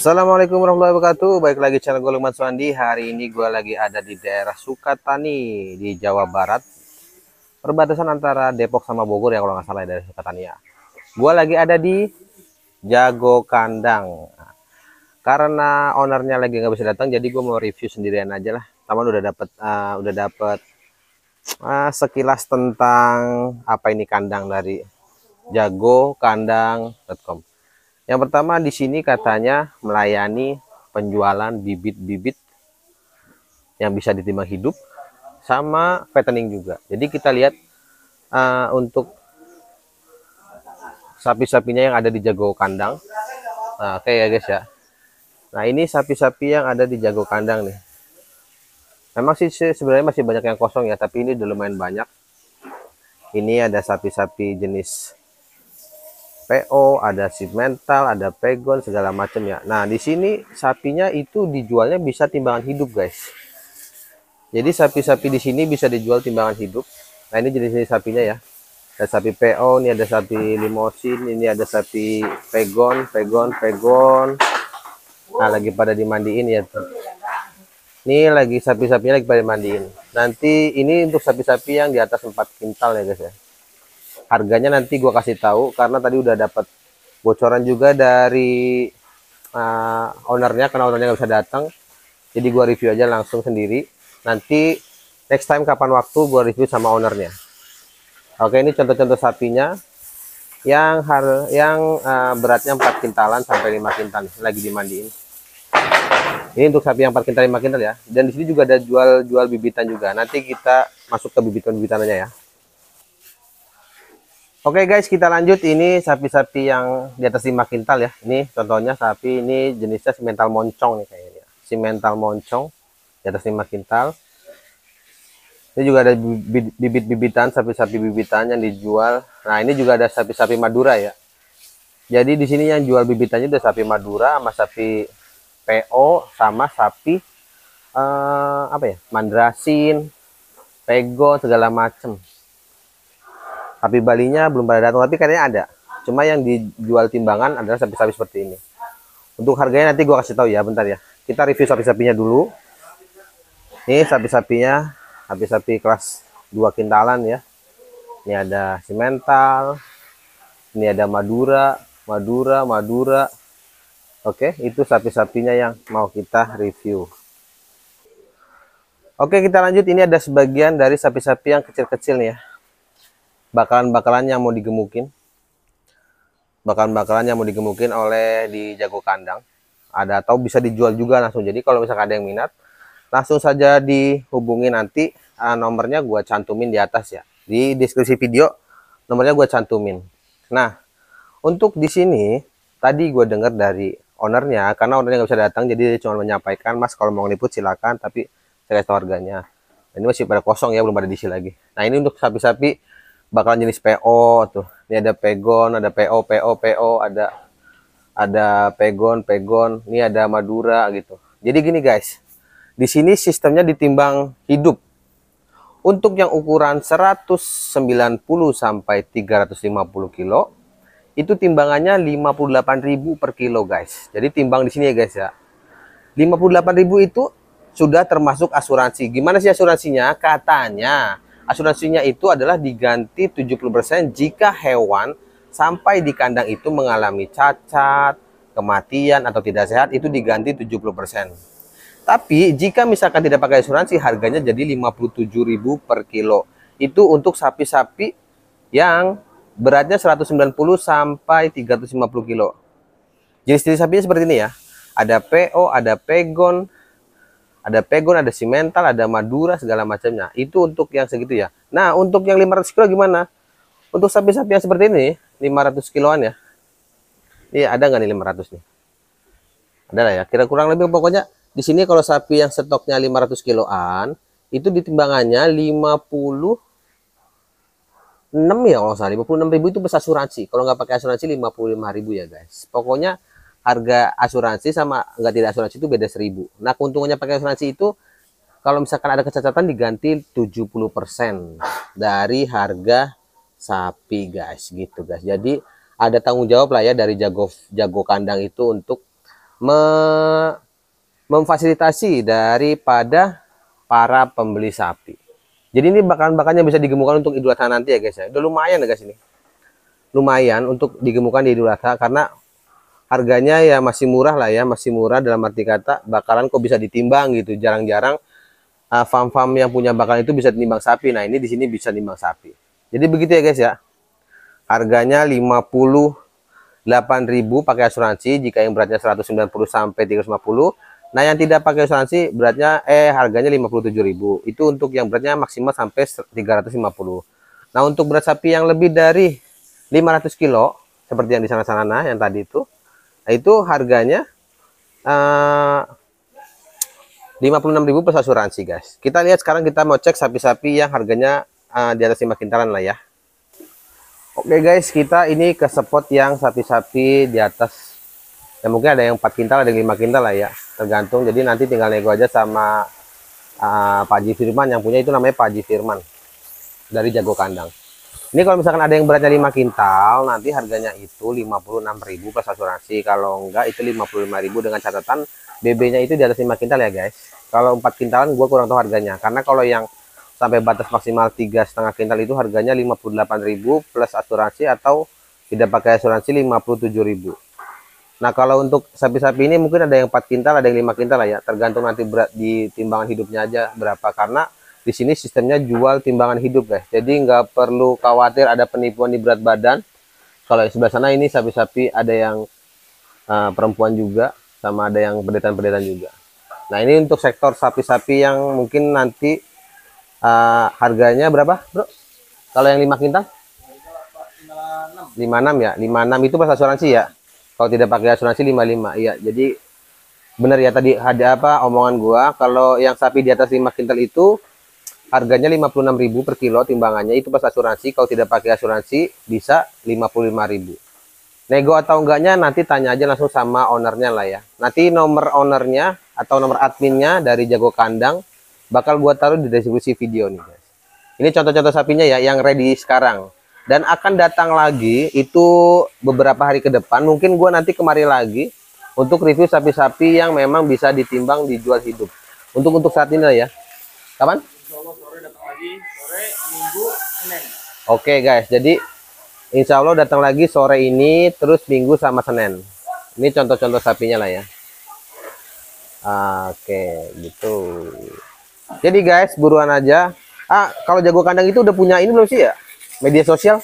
Assalamualaikum warahmatullahi wabarakatuh. Baik lagi channel gue Lukman Suhandi. Hari ini gue lagi ada di daerah Sukatani di Jawa Barat, perbatasan antara Depok sama Bogor ya kalau nggak salah, dari Sukatani ya. Gue lagi ada di Jago Kandang. Karena ownernya lagi nggak bisa datang, jadi gue mau review sendirian aja lah. Taman udah dapet sekilas tentang apa ini kandang dari jagokandang.com. Yang pertama, di sini katanya melayani penjualan bibit-bibit yang bisa ditimbang hidup sama fattening juga. Jadi kita lihat untuk sapi-sapinya yang ada di Jago Kandang. Nah, oke ya guys ya. Nah, ini sapi-sapi yang ada di Jago Kandang nih. Memang sih sebenarnya masih banyak yang kosong ya, tapi ini udah lumayan banyak. Ini ada sapi-sapi jenis PO, ada mental, ada pegon, segala macam ya. Nah, di sini sapinya itu dijualnya bisa timbangan hidup, guys. Jadi sapi-sapi di sini bisa dijual timbangan hidup. Nah, ini jenis-jenis sapinya ya. Ada sapi PO, ini ada sapi limosin, ini ada sapi pegon. Nah, lagi pada dimandiin ya tuh. Ini lagi sapi-sapinya lagi pada dimandiin. Nanti ini untuk sapi-sapi yang di atas 4 kintal ya, guys ya. Harganya nanti gua kasih tahu karena tadi udah dapat bocoran juga dari ownernya, karena ownernya nggak bisa datang. Jadi gua review aja langsung sendiri. Nanti next time kapan waktu gua review sama ownernya. Oke, ini contoh-contoh sapinya yang beratnya 4 kintalan sampai 5 kintal lagi dimandiin. Ini untuk sapi yang 4 kintal 5 kintal ya. Dan di sini juga ada jual bibitan juga. Nanti kita masuk ke bibitannya ya. Oke guys, kita lanjut. Ini sapi-sapi yang di atas 5 kintal ya. Ini contohnya sapi ini jenisnya simental moncong nih kayaknya. Simental moncong di atas 5 kintal. Ini juga ada bibit-bibitan, sapi-sapi bibitan yang dijual. Nah, ini juga ada sapi-sapi Madura ya. Jadi di sini yang jual bibitannya udah sapi Madura sama sapi PO sama sapi apa ya? Mandrasin, pegon, segala macem. Sapi Balinya belum pada datang, tapi katanya ada. Cuma yang dijual timbangan adalah sapi-sapi seperti ini. Untuk harganya nanti gua kasih tahu ya, bentar ya. Kita review sapi-sapinya dulu. Ini sapi-sapinya, sapi-sapi kelas 2 kintalan ya. Ini ada simental. Ini ada Madura. Oke, itu sapi-sapinya yang mau kita review. Oke, kita lanjut. Ini ada sebagian dari sapi-sapi yang kecil-kecil nih ya. Bakalan-bakalan yang mau digemukin. Bakalan-bakalan yang mau digemukin oleh di Jago Kandang. Ada atau bisa dijual juga langsung. Jadi kalau misalkan ada yang minat, langsung saja dihubungi nanti. Nomornya gue cantumin di atas ya. Di deskripsi video nomornya gue cantumin. Nah, untuk di sini tadi gue dengar dari ownernya, karena ownernya nggak bisa datang, jadi dia cuma menyampaikan, Mas kalau mau ngeliput silakan, tapi saya kasih tahu harganya. Ini masih pada kosong ya, belum ada diisi lagi. Nah, ini untuk sapi-sapi bakalan jenis PO tuh. Ini ada pegon, ada PO, ada pegon. Ini ada Madura gitu. Jadi gini guys, di sini sistemnya ditimbang hidup. Untuk yang ukuran 190 sampai 350 kilo, itu timbangannya 58.000 per kilo guys. Jadi timbang di sini ya guys ya. 58.000 itu sudah termasuk asuransi. Gimana sih asuransinya? Katanya asuransinya itu adalah diganti 70% jika hewan sampai di kandang itu mengalami cacat, kematian atau tidak sehat, itu diganti 70%. Tapi jika misalkan tidak pakai asuransi, harganya jadi 57.000 per kilo. Itu untuk sapi-sapi yang beratnya 190 sampai 350 kilo. Jenis-jenis sapinya seperti ini ya. Ada PO, ada pegon, ada simental, ada Madura, segala macamnya. Itu untuk yang segitu ya. Nah, untuk yang 500 kilo gimana? Untuk sapi-sapi yang seperti ini, 500 kiloan ya. Iya, ada nggak nih 500 nih? Ada lah ya. Kira kurang lebih pokoknya di sini kalau sapi yang stoknya 500 kiloan, itu ditimbangannya 56 ya kalau salah. 56.000 itu plus asuransi. Kalau nggak pakai asuransi 55.000 ya guys. Pokoknya harga asuransi sama nggak tidak asuransi itu beda 1.000. Nah, keuntungannya pakai asuransi itu kalau misalkan ada kecacatan diganti 70% dari harga sapi guys, gitu guys. Jadi ada tanggung jawab lah ya dari jago kandang itu untuk memfasilitasi daripada para pembeli sapi. Jadi ini bakan-bakannya bisa digemukkan untuk Idul Adha nanti ya guys ya. Udah lumayan ya guys ini. Lumayan untuk digemukkan di Idul Adha karena harganya ya masih murah lah ya, masih murah dalam arti kata bakalan kok bisa ditimbang gitu. Jarang-jarang farm-farm yang punya bakalan itu bisa ditimbang sapi. Nah, ini di sini bisa timbang sapi. Jadi begitu ya guys ya. Harganya 58.000 pakai asuransi jika yang beratnya 190 sampai 350. Nah, yang tidak pakai asuransi beratnya harganya 57.000. Itu untuk yang beratnya maksimal sampai 350. Nah, untuk berat sapi yang lebih dari 500 kilo seperti yang di sana-sana yang tadi itu, nah itu harganya 56.000 plus asuransi guys. Kita lihat sekarang, kita mau cek sapi-sapi yang harganya di atas 5 kintalan lah ya. Oke guys, kita ini ke spot yang sapi-sapi di atas, ya mungkin ada yang 4 kintal, ada yang 5 kintal lah ya, tergantung. Jadi nanti tinggal nego aja sama Pak Haji Firman, yang punya itu namanya Pak Haji Firman dari Jago Kandang. Ini kalau misalkan ada yang beratnya 5 kintal, nanti harganya itu 56.000 plus asuransi. Kalau enggak itu 55.000 dengan catatan BB-nya itu di atas 5 kintal ya guys. Kalau 4 kintalan gue kurang tahu harganya, karena kalau yang sampai batas maksimal 3,5 kintal itu harganya 58.000 plus asuransi, atau tidak pakai asuransi 57.000. Nah, kalau untuk sapi-sapi ini mungkin ada yang 4 kintal, ada yang 5 kintal lah ya, tergantung nanti berat di timbangan hidupnya aja berapa, karena di sini sistemnya jual timbangan hidup guys. Jadi nggak perlu khawatir ada penipuan di berat badan. Kalau di sebelah sana ini sapi-sapi ada yang perempuan juga, sama ada yang pedetan-pedetan juga. Nah, ini untuk sektor sapi-sapi yang mungkin nanti harganya berapa bro? Kalau yang 5 kintal 56 ya, 56 itu pas asuransi ya. Kalau tidak pakai asuransi 55 ya. Jadi benar ya tadi ada apa omongan gua, kalau yang sapi di atas 5 kintal itu harganya 56.000 per kilo timbangannya, itu pas asuransi. Kalau tidak pakai asuransi bisa 55.000. Nego atau enggaknya nanti tanya aja langsung sama ownernya lah ya. Nanti nomor ownernya atau nomor adminnya dari Jago Kandang bakal gua taruh di deskripsi video nih guys. Ini contoh-contoh sapinya ya yang ready sekarang, dan akan datang lagi itu beberapa hari ke depan. Mungkin gua nanti kemari lagi untuk review sapi-sapi yang memang bisa ditimbang dijual hidup. Untuk saat ini lah ya. Kapan? Sore datang lagi, sore Minggu Senin. Oke guys, jadi insya Allah datang lagi sore ini, terus Minggu sama Senin. Ini contoh-contoh sapinya lah ya. Oke, gitu. Jadi guys, buruan aja. Kalau Jago Kandang itu udah punya ini belum sih ya? Media sosial?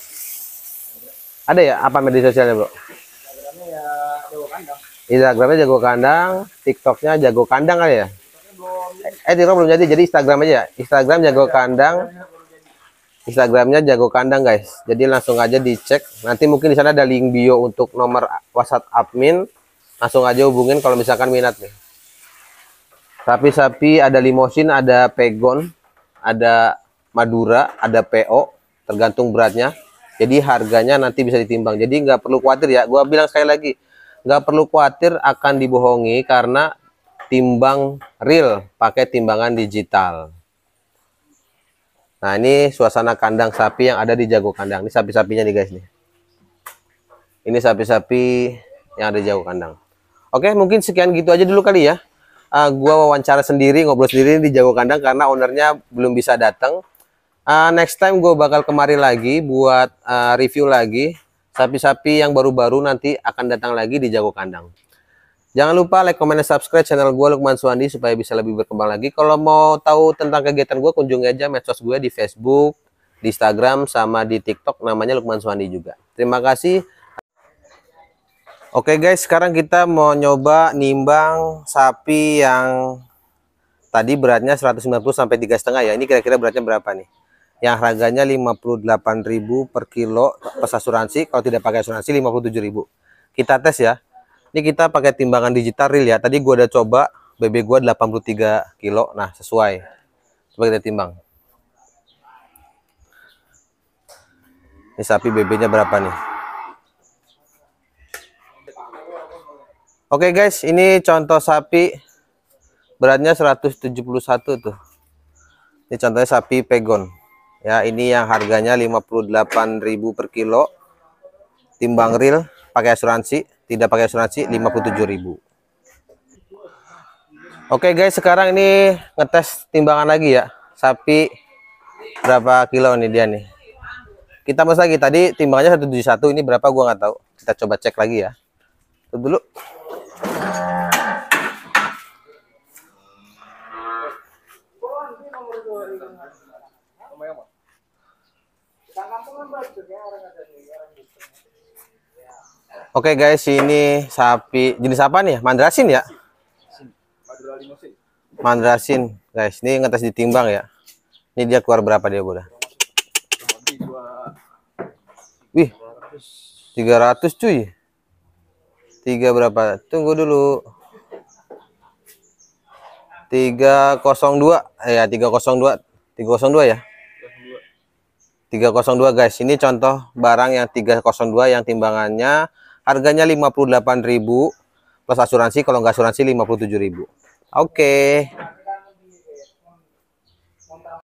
Ada ya? Apa media sosialnya bro? Instagramnya ya Jago Kandang. Instagramnya Jago Kandang, TikToknya Jago Kandang kali ya? Belum. TikTok belum jadi Instagram aja ya? Instagram Jago Kandang. Instagramnya Jago Kandang guys. Jadi langsung aja dicek. Nanti mungkin di sana ada link bio untuk nomor WhatsApp admin. Langsung aja hubungin kalau misalkan minat nih. Sapi-sapi ada limosin, ada pegon, ada Madura, ada PO, tergantung beratnya. Jadi harganya nanti bisa ditimbang. Jadi nggak perlu khawatir ya. Gua bilang sekali lagi, nggak perlu khawatir akan dibohongi karena timbang real pakai timbangan digital. Nah, ini suasana kandang sapi yang ada di Jago Kandang. Ini sapi-sapinya nih guys nih. Ini sapi-sapi yang ada di Jago Kandang. Oke, mungkin sekian gitu aja dulu kali ya. Gua wawancara sendiri, ngobrol sendiri di Jago Kandang karena ownernya belum bisa datang. Next time gue bakal kemari lagi buat review lagi sapi-sapi yang baru-baru, nanti akan datang lagi di Jago Kandang. Jangan lupa like, comment, dan subscribe channel gue Lukman Suwandi supaya bisa lebih berkembang lagi. Kalau mau tahu tentang kegiatan gue, kunjungi aja medsos gue di Facebook, di Instagram, sama di TikTok, namanya Lukman Suwandi juga. Terima kasih. Oke guys, sekarang kita mau nyoba nimbang sapi yang tadi beratnya 190 sampai 3,5 ya. Ini kira-kira beratnya berapa nih? Yang harganya 58.000 per kilo pas asuransi. Kalau tidak pakai asuransi 57.000. Kita tes ya. Ini kita pakai timbangan digital real ya. Tadi gua udah coba, BB gua 83 kilo. Nah, sesuai. Coba kita timbang. Ini sapi BB-nya berapa nih? Oke guys, ini contoh sapi beratnya 171 tuh. Ini contohnya sapi pegon. Ya, ini yang harganya 58.000 per kilo. Timbang real pakai asuransi, tidak pakai asuransi 57.000. Oke guys, sekarang ini ngetes timbangan lagi ya. Sapi berapa kilo nih dia nih. Kita mas lagi tadi timbangannya 171, ini berapa gua nggak tahu. Kita coba cek lagi ya. Tuh dulu. Oke guys, ini sapi jenis apa nih? Mandrasin ya? Mandrasin guys, ini ngetes ditimbang ya. Ini dia keluar berapa dia udah? Wih, 300 cuy. 3 berapa? Tunggu dulu. 302 ya, 302 ya. 302 guys, ini contoh barang yang 302 yang timbangannya harganya 58.000 plus asuransi, kalau nggak asuransi 57.000. Oke.